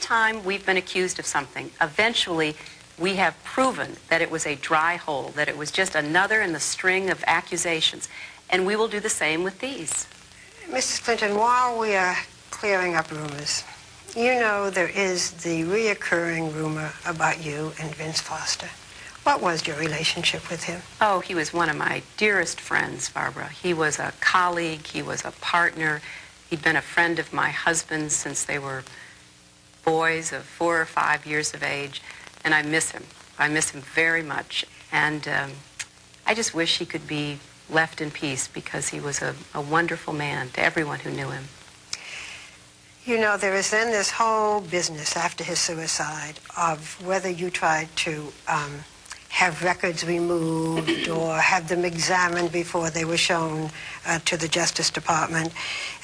time we've been accused of something, eventually we have proven that it was a dry hole, that it was just another in the string of accusations. And we will do the same with these. Mrs. Clinton, while we are clearing up rumors, you know there is the reoccurring rumor about you and Vince Foster. What was your relationship with him? Oh, he was one of my dearest friends, Barbara. He was a colleague, he was a partner. He'd been a friend of my husband's since they were boys of 4 or 5 years of age, and I miss him. I miss him very much, and I just wish he could be left in peace because he was a wonderful man to everyone who knew him. You know, there is then this whole business after his suicide of whether you tried to have records removed or have them examined before they were shown to the Justice Department.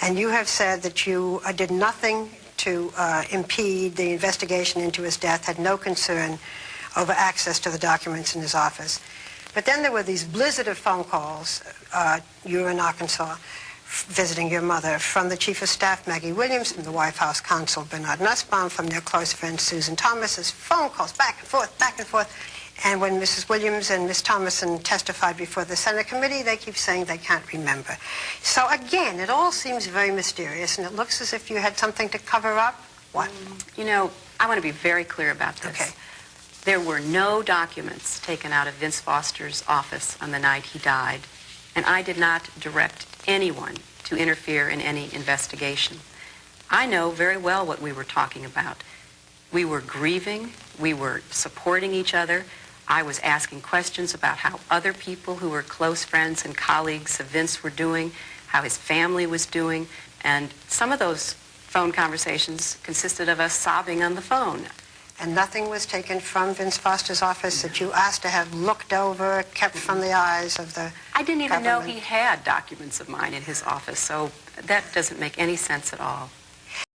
And you have said that you did nothing to impede the investigation into his death, had no concern over access to the documents in his office. But then there were these blizzard of phone calls, you were in Arkansas, visiting your mother, from the Chief of Staff, Maggie Williams, from the White House Counsel, Bernard Nussbaum, from their close friend, Susan Thomas's phone calls back and forth, back and forth. And when Mrs. Williams and Ms. Thomason testified before the Senate committee, they keep saying they can't remember. So again, it all seems very mysterious, and it looks as if you had something to cover up. What? You know, I want to be very clear about this. Okay. There were no documents taken out of Vince Foster's office on the night he died, and I did not direct anyone to interfere in any investigation. I know very well what we were talking about. We were grieving, we were supporting each other. I was asking questions about how other people who were close friends and colleagues of Vince were doing, how his family was doing, and some of those phone conversations consisted of us sobbing on the phone. And nothing was taken from Vince Foster's office that you asked to have looked over, kept from the eyes of the I didn't even government? know he had documents of mine in his office, so that doesn't make any sense at all.